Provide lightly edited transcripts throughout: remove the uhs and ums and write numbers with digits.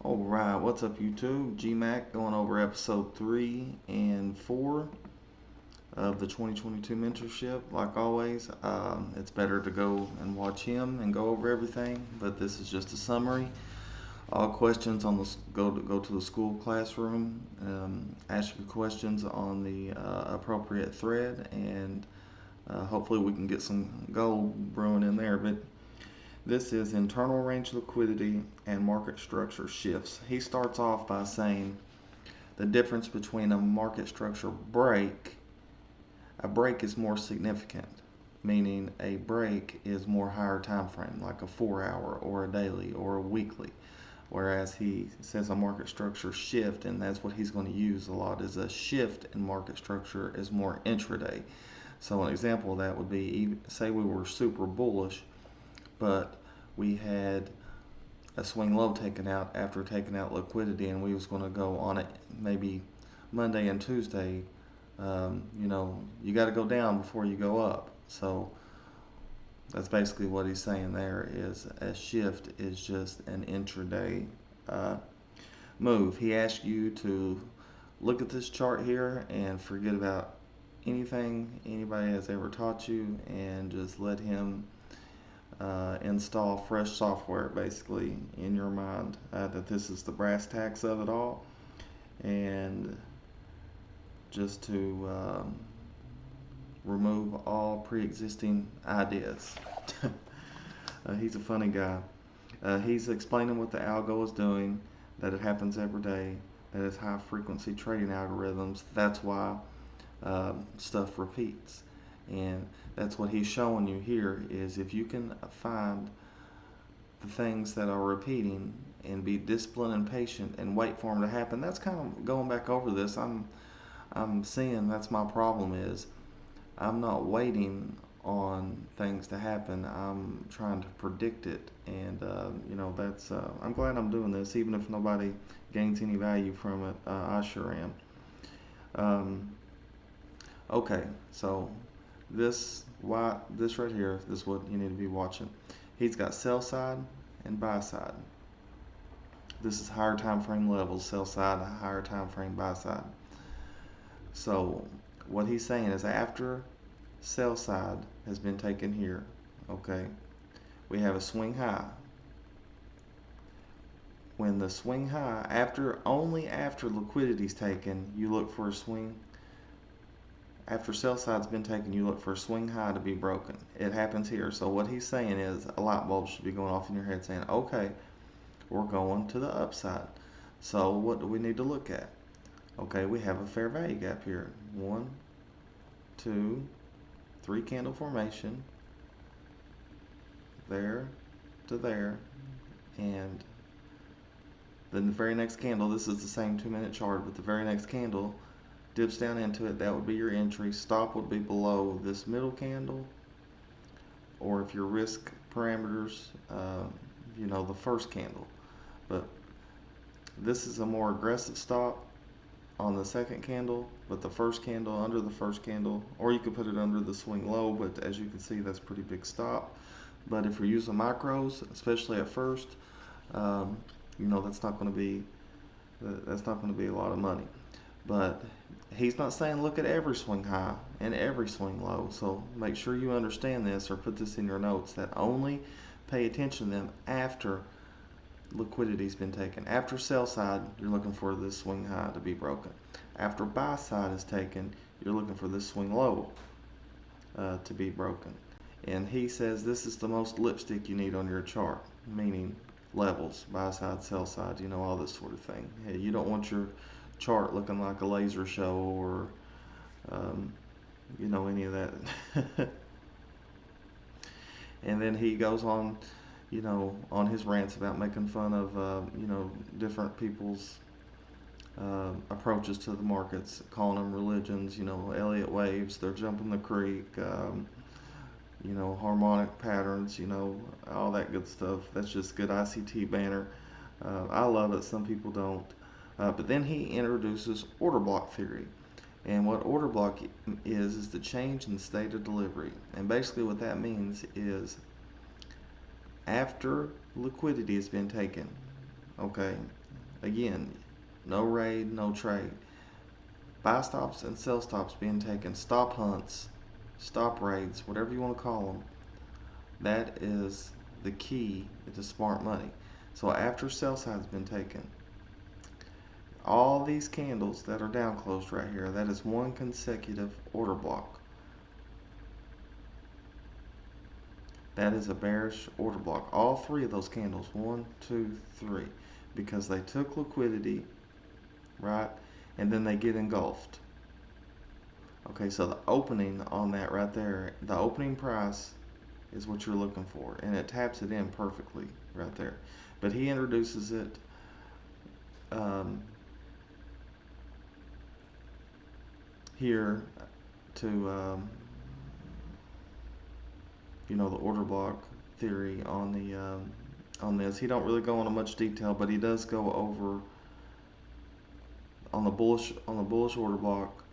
Alright, what's up YouTube? GMAC going over episode 3 and 4 of the 2022 mentorship. Like always, it's better to go and watch him and go over everything, but this is just a summary. All questions on the go to the Skool classroom. Ask your questions on the appropriate thread, and hopefully we can get some gold brewing in there. But this is internal range liquidity and market structure shifts. He starts off by saying the difference between a market structure break. A break is more significant, meaning a break is more higher time frame, like a 4-hour or a daily or a weekly. Whereas he says a market structure shift, and that's what he's going to use a lot, is a shift in market structure is more intraday. So an example of that would be, say we were super bullish, but we had a swing low taken out after taking out liquidity, and we was going to go on it maybe Monday and Tuesday. You got to go down before you go up. So that's basically what he's saying there, is a shift is just an intraday move. He asks you to look at this chart here and forget about anything anybody has ever taught you, and just let him install fresh software basically in your mind, that this is the brass tacks of it all, and just to remove all pre-existing ideas. He's a funny guy. He's explaining what the algo is doing, that it happens every day, that it's high frequency trading algorithms. That's why stuff repeats. And that's what he's showing you here, is if you can find the things that are repeating and be disciplined and patient and wait for them to happen. That's kind of going back over this. I'm seeing that's my problem, is I'm not waiting on things to happen. I'm trying to predict it, and that's I'm glad I'm doing this, even if nobody gains any value from it. I sure am. Okay, so this right here, this is what you need to be watching. He's got sell side and buy side. This is higher time frame levels, sell side, higher time frame buy side. So what he's saying is, after sell side has been taken here, okay, we have a swing high. When the swing high, only after liquidity is taken, you look for a swing. After sell side's been taken, you look for a swing high to be broken. It happens here. So what he's saying is, a light bulb should be going off in your head saying, okay, we're going to the upside. So what do we need to look at? Okay, we have a fair value gap here. 1, 2, 3 candle formation. There to there. And then the very next candle, this is the same 2-minute chart, but the very next candle dips down into it. That would be your entry. Stop would be below this middle candle, or if your risk parameters, the first candle. But this is a more aggressive stop on the second candle, but the first candle, under the first candle, or you could put it under the swing low, but as you can see, that's a pretty big stop. But if you're using micros, especially at first, that's not going to be a lot of money. But he's not saying look at every swing high and every swing low. So make sure you understand this, or put this in your notes, that only pay attention to them after liquidity's been taken. After sell side, you're looking for this swing high to be broken. After buy side is taken, you're looking for this swing low to be broken. And he says this is the most lipstick you need on your chart, meaning levels, buy side, sell side, all this sort of thing. Hey, you don't want your chart looking like a laser show, or any of that. And then he goes on, on his rants about making fun of different people's approaches to the markets, calling them religions, Elliott waves, they're jumping the creek, harmonic patterns, all that good stuff. That's just good ICT banner. I love it. Some people don't. But then he introduces order block theory. And what order block is the change in state of delivery. And basically what that means is, after liquidity has been taken, okay, Again, no raid, no trade. Buy stops and sell stops being taken, stop hunts, stop raids, whatever you want to call them. That is the key to smart money. So after sell side's been taken, all these candles that are down closed right here, that is one consecutive order block. That is a bearish order block. All three of those candles, 1, 2, 3, because they took liquidity, right? And then they get engulfed. Okay, so the opening on that right there, the opening price is what you're looking for, and it taps it in perfectly right there. But he introduces it here to the order block theory on the on this. He don't really go into much detail, but he does go over on the bullish order block.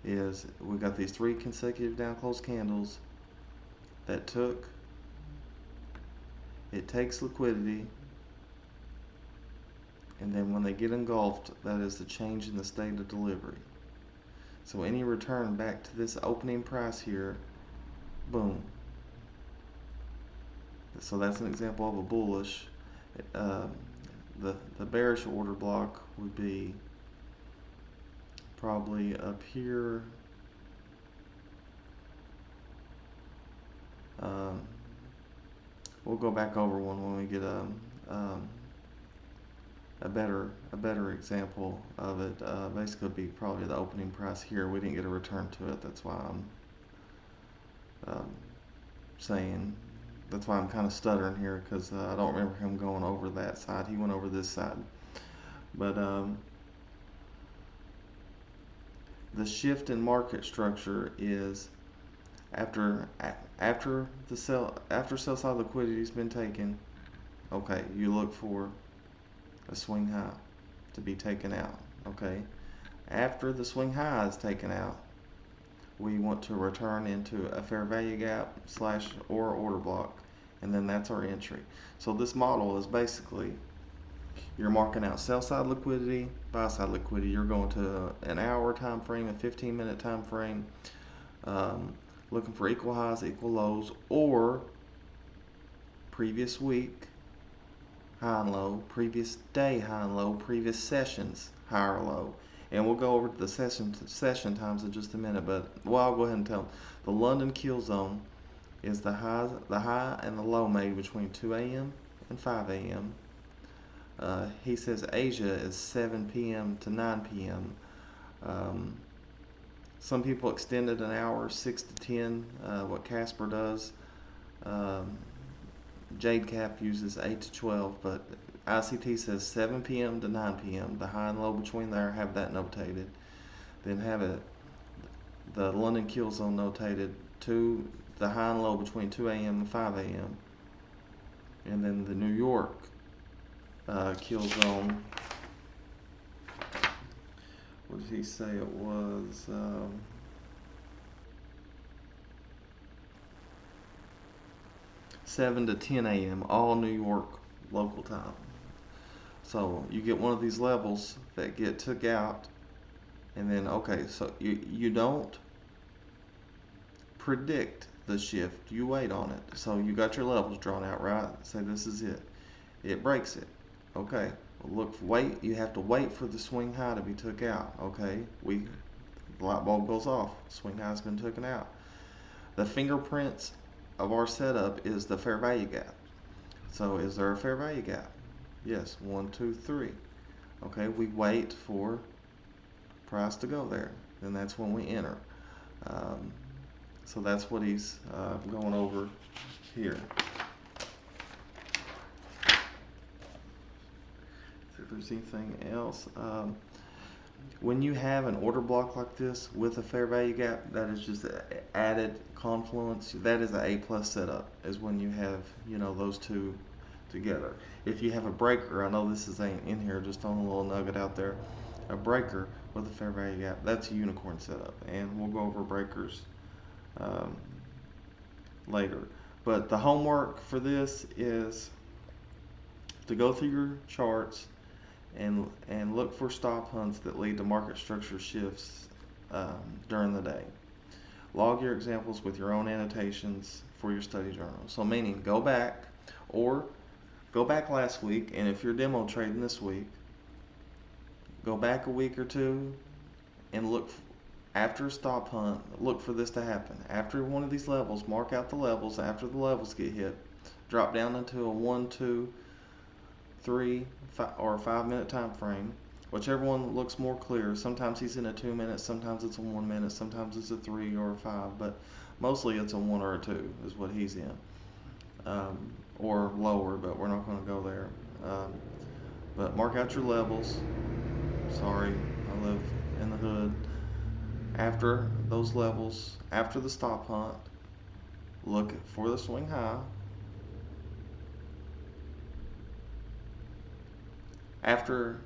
Is we got these 3 consecutive down close candles that takes liquidity, and then when they get engulfed, that is the change in the state of delivery. So any return back to this opening price here, boom. So that's an example of a bullish. The bearish order block would be probably up here. We'll go back over one when we get a better example of it. Basically, it'd be probably the opening price here. We didn't get a return to it. That's why I'm saying. That's why I'm kind of stuttering here, because I don't remember him going over that side. He went over this side. But the shift in market structure is after sell side liquidity has been taken. Okay, you look for a swing high to be taken out. Okay, after the swing high is taken out, we want to return into a fair value gap / or order block, and then that's our entry. So this model is basically, you're marking out sell side liquidity, buy side liquidity. You're going to an hour time frame, a 15-minute time frame, looking for equal highs, equal lows, or previous week high and low, previous day high and low, previous sessions high or low. And we'll go over to the session times in just a minute, but I'll go ahead and tell them. The London kill zone is the high and the low made between 2 a.m. and 5 a.m. He says Asia is 7 p.m. to 9 p.m. Some people extended an hour, 6 to 10, what Casper does. Jade Cap uses 8 to 12, but ICT says 7 p.m. to 9 p.m. The high and low between there, have that notated. Then have the London kill zone notated to the high and low between 2 a.m. and 5 a.m. And then the New York kill zone, what did he say it was? 7 to 10 a.m. all New York local time. So you get one of these levels that get took out, and then okay, so you don't predict the shift, you wait on it. So you got your levels drawn out, right? Say this is it. It breaks it. Okay. Well, wait. You have to wait for the swing high to be took out. Okay. The light bulb goes off. Swing high has been taken out. The fingerprints of our setup is the fair value gap. So is there a fair value gap? Yes. 1, 2, 3. Okay. We wait for price to go there. Then that's when we enter. So that's what he's going over here. If there's anything else, when you have an order block like this with a fair value gap, that is just added confluence. That is an A+ setup, is when you have those two together. If you have a breaker, I know this ain't in here, just on a little nugget out there, a breaker with a fair value gap, that's a unicorn setup, and we'll go over breakers later. But the homework for this is to go through your charts and look for stop hunts that lead to market structure shifts during the day. Log your examples with your own annotations for your study journal. So meaning go back, or go back last week, and if you're demo trading this week, go back a week or two and look after a stop hunt, look for this to happen. After one of these levels, mark out the levels. After the levels get hit, drop down into a 1, 2, 3, 5, or 5 minute time frame, whichever one looks more clear. Sometimes he's in a 2 minute, sometimes it's a 1 minute, sometimes it's a 3 or a 5, but mostly it's a 1 or a 2 is what he's in, or lower, but we're not going to go there. But mark out your levels. Sorry, I live in the hood. After those levels, after the stop hunt, look for the swing high. After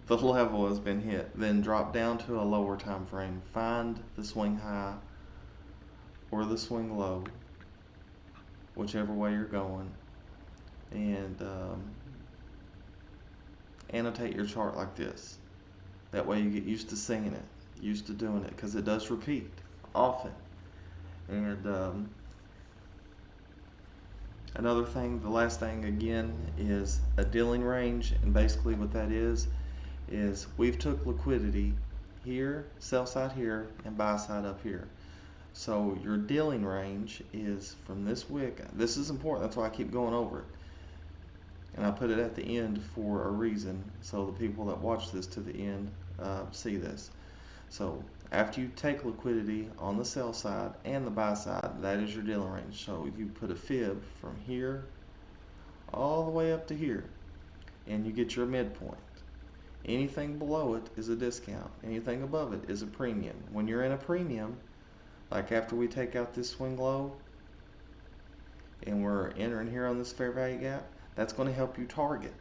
the level has been hit, then drop down to a lower time frame. Find the swing high or the swing low, whichever way you're going, and annotate your chart like this. That way you get used to seeing it, used to doing it, because it does repeat often. And another thing, the last thing again, is a dealing range, and basically what that is we've took liquidity here, sell side here, and buy side up here. So your dealing range is from this wick. This is important, that's why I keep going over it. And I put it at the end for a reason, so the people that watch this to the end see this. So after you take liquidity on the sell side and the buy side, that is your dealing range. So you put a fib from here all the way up to here, and you get your midpoint. Anything below it is a discount. Anything above it is a premium. When you're in a premium, like after we take out this swing low and we're entering here on this fair value gap, that's going to help you target.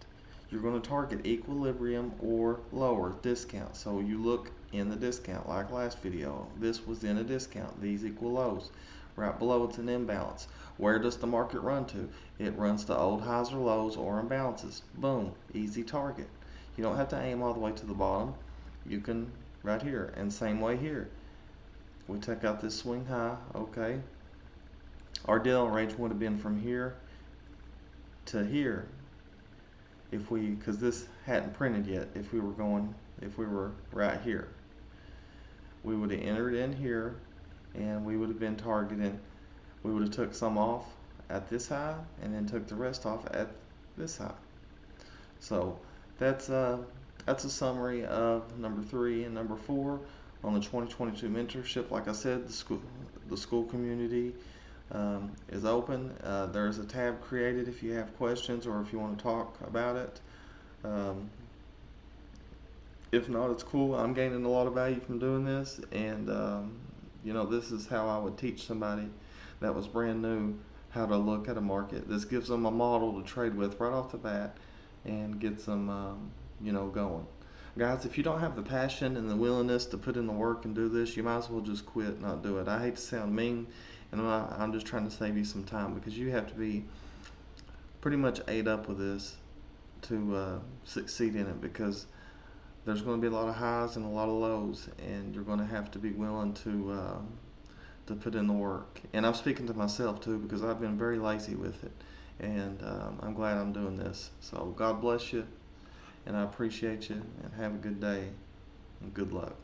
You're going to target equilibrium or lower discount. So you look in the discount, like last video. This was in a discount. These equal lows. Right below it's an imbalance. Where does the market run to? It runs to old highs or lows or imbalances. Boom, easy target. You don't have to aim all the way to the bottom. You can right here, and same way here. We take out this swing high, okay. Our dealing range would have been from here to here if we, because this hadn't printed yet, if we were right here. We would have entered in here, and we would have been targeting, we would have took some off at this high and then took the rest off at this high. So that's a summary of number 3 and number 4 on the 2022 mentorship. Like I said, the Skool community is open. There's a tab created if you have questions or if you want to talk about it. If not, it's cool. I'm gaining a lot of value from doing this, and you know, this is how I would teach somebody that was brand new how to look at a market. This gives them a model to trade with right off the bat and gets them you know, going. Guys, if you don't have the passion and the willingness to put in the work and do this, you might as well just quit, not do it. I hate to sound mean, and I'm just trying to save you some time, because you have to be pretty much ate up with this to succeed in it, because there's going to be a lot of highs and a lot of lows, and you're going to have to be willing to put in the work. And I'm speaking to myself too, because I've been very lazy with it, and I'm glad I'm doing this. So God bless you, and I appreciate you, and have a good day, and good luck.